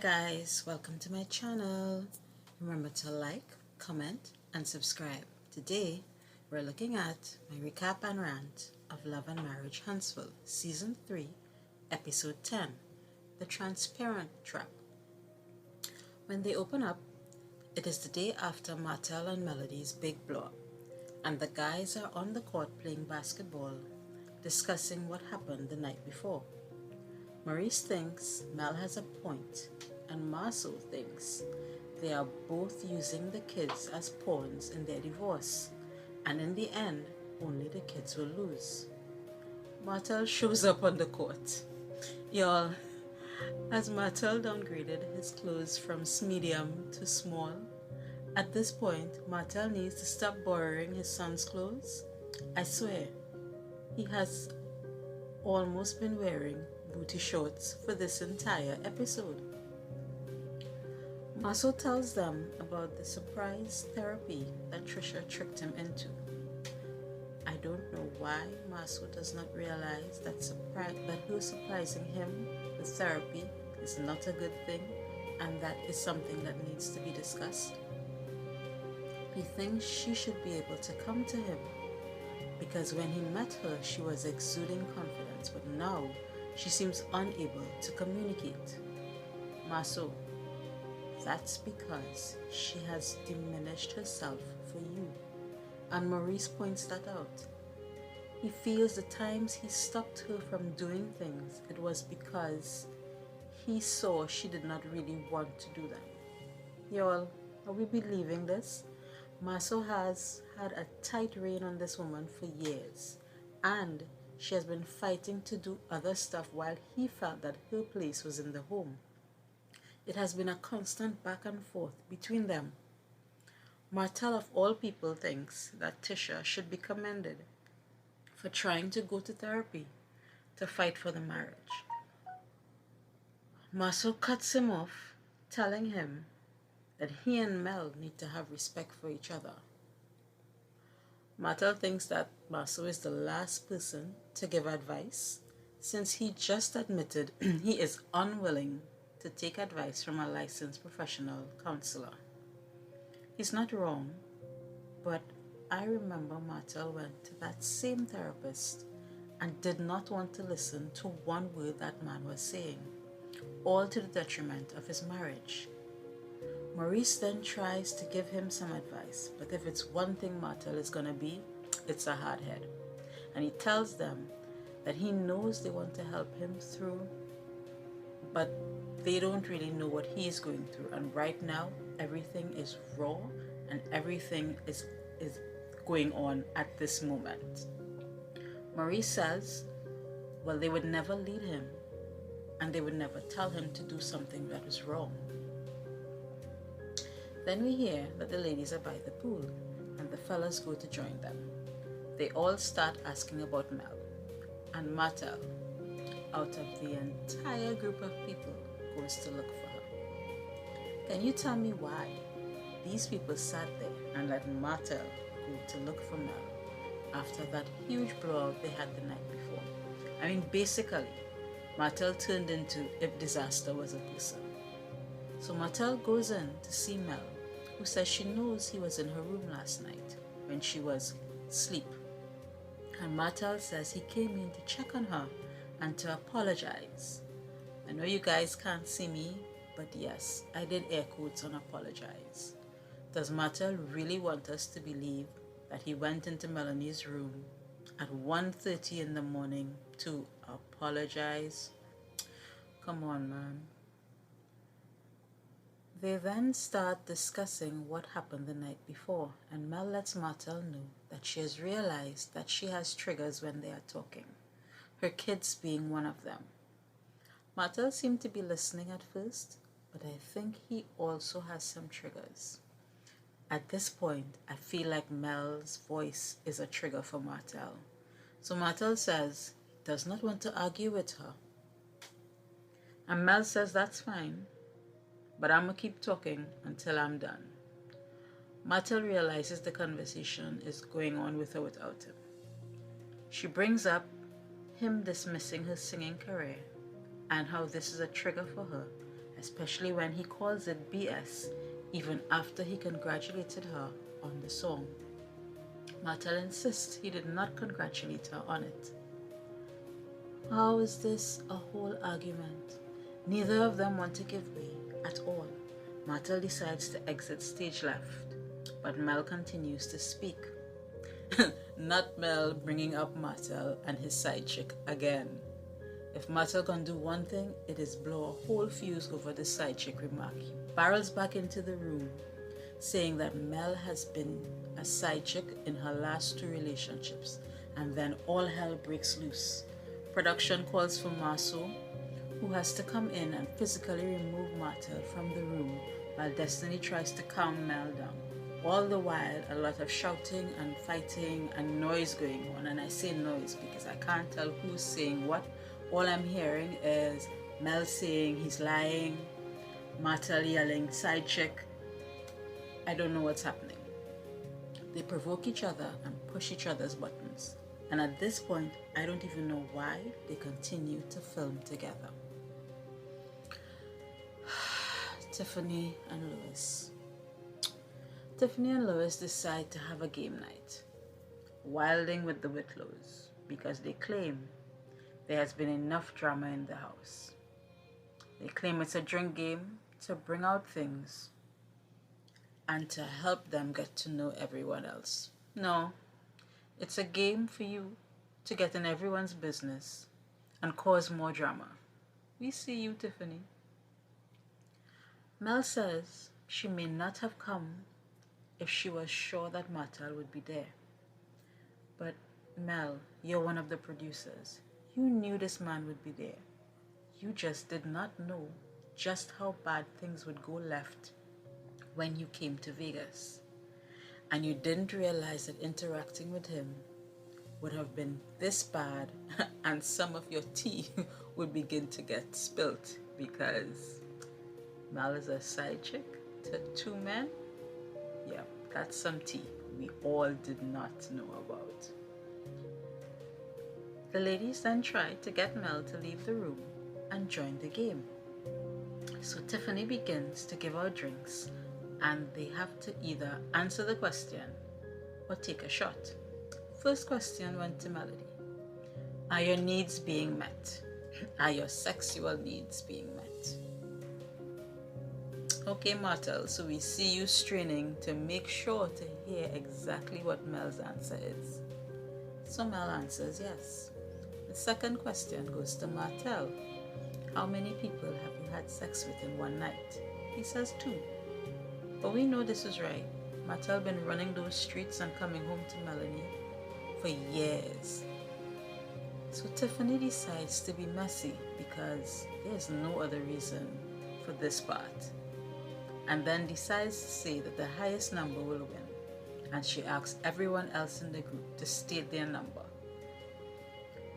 guys, welcome to my channel. Remember to like, comment and subscribe. Today we're looking at my recap and rant of Love and Marriage Huntsville Season 3 Episode 10, The Transparent Trap. When they open up, it is the day after Martel and Melody's big blow up, and the guys are on the court playing basketball, discussing what happened the night before. Maurice thinks Mel has a point, and Marceau thinks they are both using the kids as pawns in their divorce, and in the end, only the kids will lose. Martel shows up on the court. Y'all, as Martel downgraded his clothes from medium to small, at this point, Martel needs to stop borrowing his son's clothes. I swear, he has almost been wearing booty shorts for this entire episode. Marceau tells them about the surprise therapy that Trisha tricked him into. I don't know why Marceau does not realize that her surprising him with therapy is not a good thing, and that is something that needs to be discussed. He thinks she should be able to come to him, because when he met her she was exuding confidence, but now she seems unable to communicate. Marceau, that's because she has diminished herself for you, and Maurice points that out. He feels the times he stopped her from doing things, it was because he saw she did not really want to do them. Y'all, are we believing this? Marceau has had a tight rein on this woman for years, and she has been fighting to do other stuff while he felt that her place was in the home. It has been a constant back and forth between them. Martel of all people thinks that Tisha should be commended for trying to go to therapy to fight for the marriage. Marceau cuts him off, telling him that he and Mel need to have respect for each other. Martel thinks that Marceau is the last person to give advice, since he just admitted he is unwilling to take advice from a licensed professional counselor. He's not wrong, but I remember Martel went to that same therapist and did not want to listen to one word that man was saying, all to the detriment of his marriage. Maurice then tries to give him some advice, but if it's one thing Martel is going to be, it's a hardhead. And he tells them that he knows they want to help him through, but they don't really know what he's going through. And right now, everything is raw and everything is going on at this moment. Maurice says, well, they would never lead him, and they would never tell him to do something that is wrong. Then we hear that the ladies are by the pool, and the fellas go to join them. They all start asking about Mel, and Martel, out of the entire group of people, goes to look for her. Can you tell me why these people sat there and let Martel go to look for Mel after that huge blowout they had the night before? I mean, basically, Martel turned into if disaster was a person. So Martel goes in to see Mel, who says she knows he was in her room last night when she was asleep. And Martel says he came in to check on her and to apologize. I know you guys can't see me, but yes, I did air quotes on apologize. Does Martel really want us to believe that he went into Melanie's room at 1:30 in the morning to apologize? Come on, man. They then start discussing what happened the night before, and Mel lets Martel know that she has realized that she has triggers when they are talking, her kids being one of them. Martel seemed to be listening at first, but I think he also has some triggers. At this point, I feel like Mel's voice is a trigger for Martel. So Martel says he does not want to argue with her. And Mel says that's fine, but I'm going to keep talking until I'm done. Martel realizes the conversation is going on with or without him. She brings up him dismissing her singing career and how this is a trigger for her, especially when he calls it BS, even after he congratulated her on the song. Martel insists he did not congratulate her on it. How is this a whole argument? Neither of them want to give way at all. Martel decides to exit stage left, but Mel continues to speak. Not Mel bringing up Martel and his side chick again. If Martel can do one thing, it is blow a whole fuse over the side chick remark. He barrels back into the room, saying that Mel has been a side chick in her last 2 relationships, and then all hell breaks loose. Production calls for Marceau, who has to come in and physically remove Martel from the room while Destiny tries to calm Mel down. All the while, a lot of shouting and fighting and noise going on. And I say noise because I can't tell who's saying what. All I'm hearing is Mel saying he's lying, Martel yelling, side chick. I don't know what's happening. They provoke each other and push each other's buttons. And at this point, I don't even know why they continue to film together. Tiffany and Lewis. Tiffany and Lewis decide to have a game night, wilding with the Whitlows, because they claim there has been enough drama in the house. They claim it's a drink game to bring out things and to help them get to know everyone else. No, it's a game for you to get in everyone's business and cause more drama. We see you, Tiffany. Mel says she may not have come if she was sure that Martel would be there. But Mel, you're one of the producers. You knew this man would be there. You just did not know just how bad things would go left when you came to Vegas. And you didn't realize that interacting with him would have been this bad and some of your tea would begin to get spilt because Mel is a side chick to 2 men. Yeah, that's some tea we all did not know about. The ladies then try to get Mel to leave the room and join the game. So Tiffany begins to give out drinks and they have to either answer the question or take a shot. First question went to Melody. Are your needs being met? Are your sexual needs being met? Okay, Martel, so we see you straining to make sure to hear exactly what Mel's answer is. So Mel answers yes. The second question goes to Martel. How many people have you had sex with in one night? He says 2. But we know this is right. Martel been running those streets and coming home to Melanie for years. So Tiffany decides to be messy because there's no other reason for this part. And then decides to say that the highest number will win. And she asks everyone else in the group to state their number.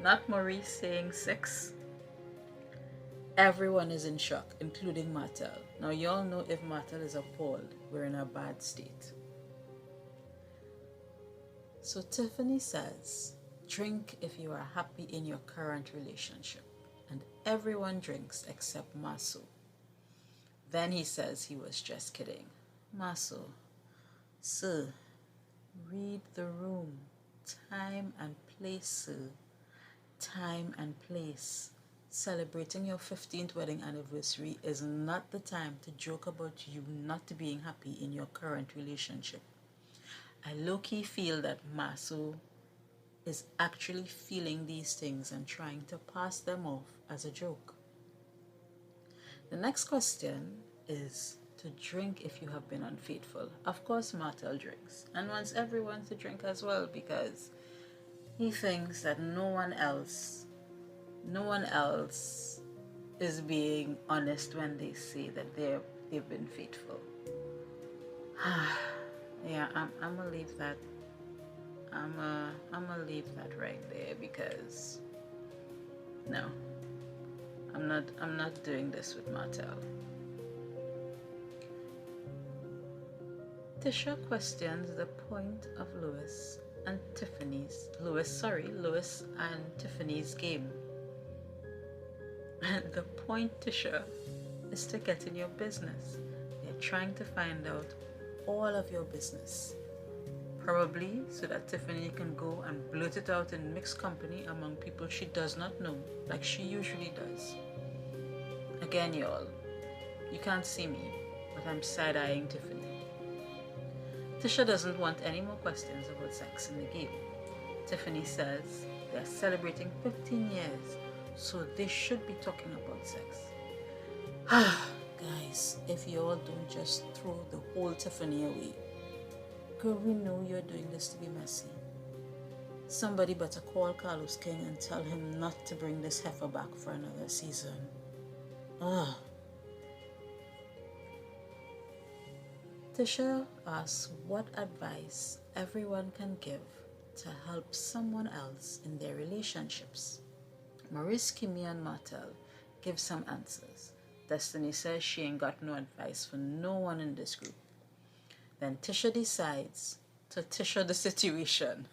Not Maurice saying 6. Everyone is in shock, including Martel. Now y'all know if Martel is appalled, we're in a bad state. So Tiffany says, drink if you are happy in your current relationship. And everyone drinks except Marceau. Then he says he was just kidding. Marceau, sir, read the room. Time and place, sir. Time and place. Celebrating your 15th wedding anniversary is not the time to joke about you not being happy in your current relationship. I low-key feel that Marceau is actually feeling these things and trying to pass them off as a joke. The next question is to drink if you have been unfaithful. Of course, Martel drinks and wants everyone to drink as well because he thinks that no one else is being honest when they say that they've been faithful. Yeah, I'm gonna leave that. I'm gonna leave that right there because no, I'm not doing this with Martel. Tisha questions the point of Lewis and Tiffany's game. And the point Tisha is to get in your business. They're trying to find out all of your business. Probably so that Tiffany can go and blurt it out in mixed company among people she does not know, like she usually does. Again, y'all, you can't see me, but I'm side-eyeing Tiffany. Tisha doesn't want any more questions about sex in the game. Tiffany says they're celebrating 15 years, so they should be talking about sex. Guys, if you all don't just throw the whole Tiffany away. Girl, we know you're doing this to be messy. Somebody better call Carlos King and tell him not to bring this heifer back for another season. Tisha asks what advice everyone can give to help someone else in their relationships. Maurice, Kimmy, and Martel give some answers. Destiny says she ain't got no advice for no one in this group. Then Tisha decides to Tisha the situation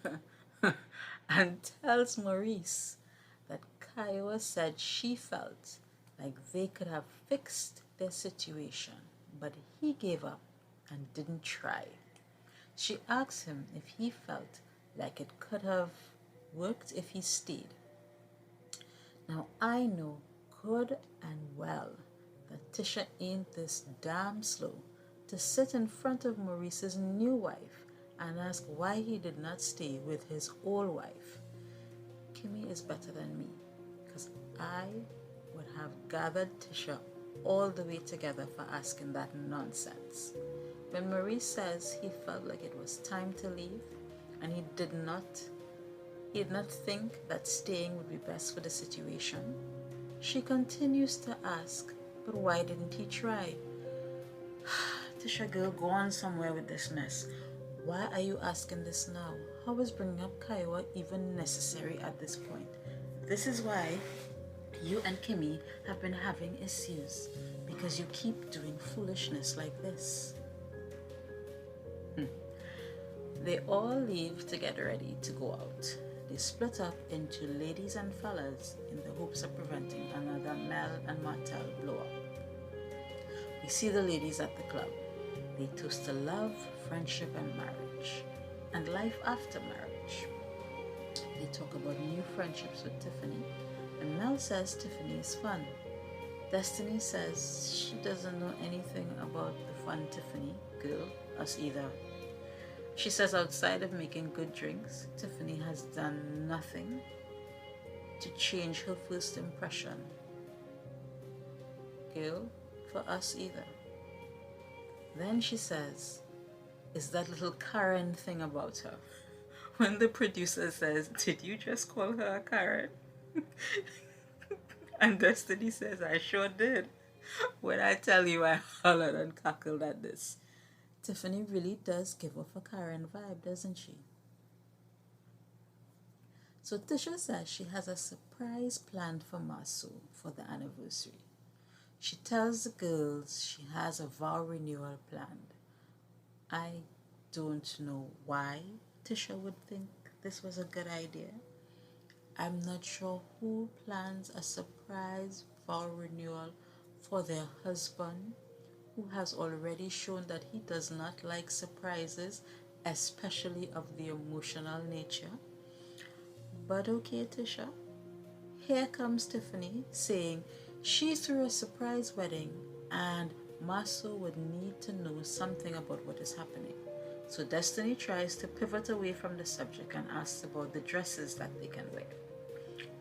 and tells Maurice that Kiowa said she felt like they could have fixed their situation, but he gave up and didn't try. She asks him if he felt like it could have worked if he stayed. Now I know good and well that Tisha ain't this damn slow to sit in front of Maurice's new wife and ask why he did not stay with his old wife. Kimmy is better than me, because I would have gathered Tisha all the way together for asking that nonsense. When Maurice says he felt like it was time to leave and he did not think that staying would be best for the situation, she continues to ask, but why didn't he try? Tisha girl, go on somewhere with this mess. Why are you asking this now? How is bringing up Kiowa even necessary at this point? This is why you and Kimmy have been having issues, because you keep doing foolishness like this. They all leave to get ready to go out. They split up into ladies and fellas in the hopes of preventing another Mel and Martel blow up. We see the ladies at the club. They toast to love, friendship, and marriage, and life after marriage. They talk about new friendships with Tiffany, and Mel says Tiffany is fun. Destiny says she doesn't know anything about the fun Tiffany girl, us either. She says outside of making good drinks, Tiffany has done nothing to change her first impression. Girl, for us either. Then she says, is that little Karen thing about her. When the producer says, did you just call her a Karen? And Destiny says, I sure did. When I tell you I hollered and cackled at this. Tiffany really does give off a Karen vibe, doesn't she? So Tisha says she has a surprise planned for Masu for the anniversary. She tells the girls she has a vow renewal planned. I don't know why Tisha would think this was a good idea. I'm not sure who plans a surprise vow renewal for their husband, who has already shown that he does not like surprises, especially of the emotional nature. But okay, Tisha. Here comes Tiffany saying she threw a surprise wedding and Maso would need to know something about what is happening. So Destiny tries to pivot away from the subject and asks about the dresses that they can wear.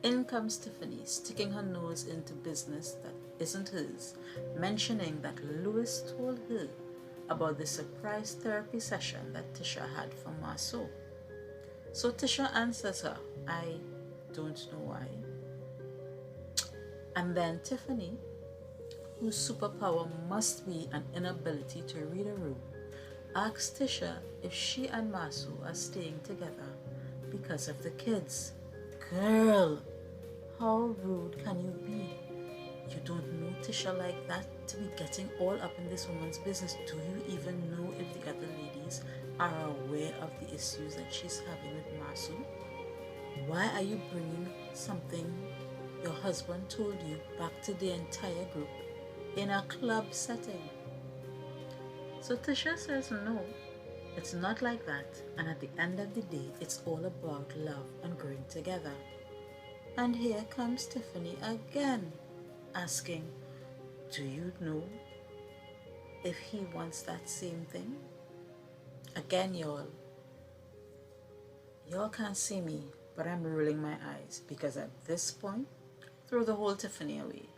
In comes Tiffany, sticking her nose into business that isn't hers, mentioning that Louis told her about the surprise therapy session that Tisha had for Maso. So Tisha answers her, I don't know why. And then Tiffany, whose superpower must be an inability to read a room, asks Tisha if she and Maso are staying together because of the kids. Girl, how rude can you be? You don't know Tisha like that to be getting all up in this woman's business. Do you even know if the other ladies are aware of the issues that she's having with Masu? Why are you bringing something your husband told you back to the entire group? in a club setting. So Tisha says no, it's not like that, and at the end of the day, it's all about love and growing together. And here comes Tiffany again, asking, do you know if he wants that same thing? Again, y'all can't see me, but I'm rolling my eyes because at this point, throw the whole Tiffany away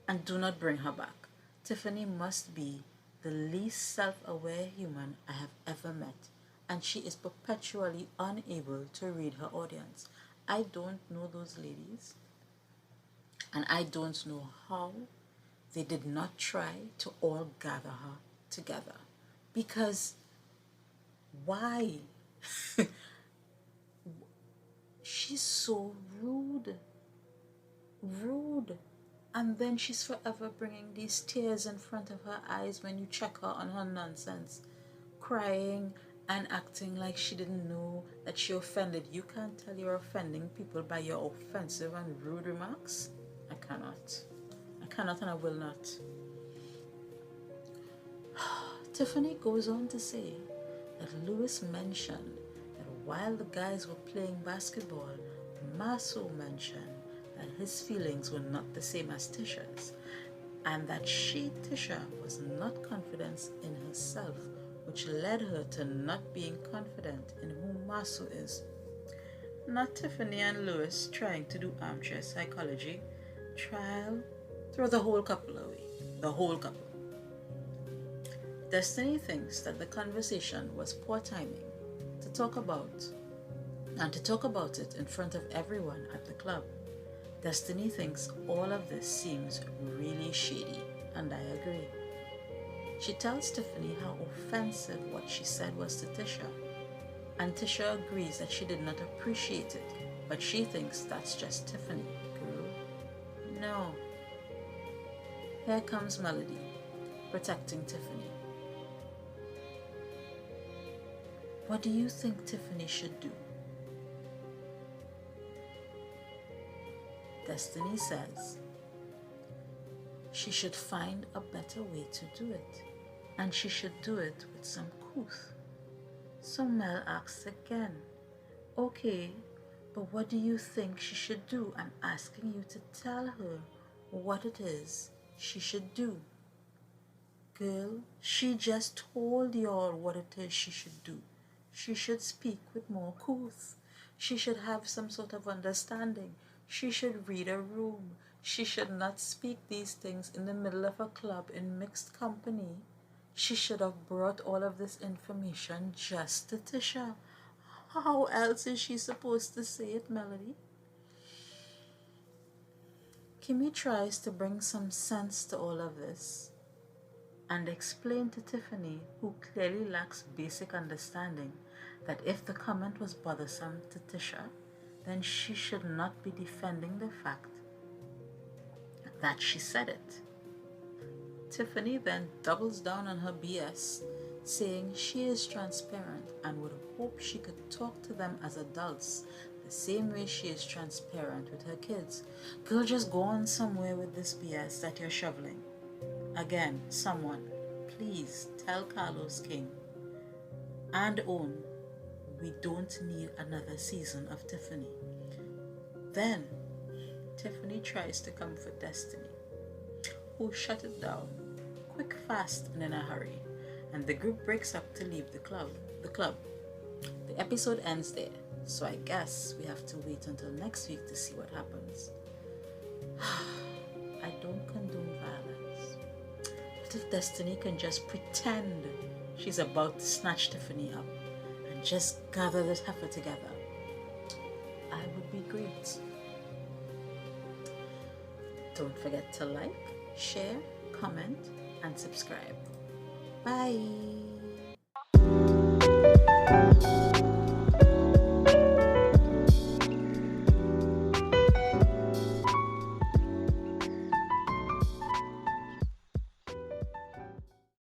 and do not bring her back. Tiffany must be the least self-aware human I have ever met, and she is perpetually unable to read her audience. I don't know those ladies, and I don't know how they did not try to all gather her together. Because why? She's so rude. And then she's forever bringing these tears in front of her eyes when you check her on her nonsense, crying and acting like she didn't know that she offended. You can't tell you're offending people by your offensive and rude remarks? I cannot and I will not. Tiffany goes on to say that Lewis mentioned that while the guys were playing basketball, Maso mentioned that his feelings were not the same as Tisha's, and that she, Tisha, was not confident in herself, which led her to not being confident in who Maso is. Not Tiffany and Lewis trying to do armchair psychology. Throw the whole couple away. The whole couple. Destiny thinks that the conversation was poor timing to talk about it in front of everyone at the club. Destiny thinks all of this seems really shady, and I agree. She tells Tiffany how offensive what she said was to Tisha, and Tisha agrees that she did not appreciate it, but she thinks that's just Tiffany, girl. No. Here comes Melody, protecting Tiffany. What do you think Tiffany should do? Destiny says she should find a better way to do it, and she should do it with some couth. So Mel asks again, okay, but what do you think she should do? I'm asking you to tell her what it is she should do. Girl, she just told y'all what it is she should do. She should speak with more couth. She should have some sort of understanding. She should read a room. She should not speak these things in the middle of a club in mixed company. She should have brought all of this information just to Tisha. How else is she supposed to say it, Melody? Kimmy tries to bring some sense to all of this and explain to Tiffany, who clearly lacks basic understanding, that if the comment was bothersome to Tisha, then she should not be defending the fact that she said it. Tiffany then doubles down on her BS, saying she is transparent and would hope she could talk to them as adults the same way she is transparent with her kids. Girl, just go on somewhere with this BS that you're shoveling. Again, someone, please tell Carlos King and Own we don't need another season of Tiffany. Then Tiffany tries to comfort Destiny, who shut it down quick, fast, and in a hurry, and the group breaks up to leave the club. The episode ends there, so I guess we have to wait until next week to see what happens. I don't condone violence. What if Destiny can just pretend she's about to snatch Tiffany up and just gather this heifer together? I would be great. Don't forget to like, share, comment, and subscribe. Bye!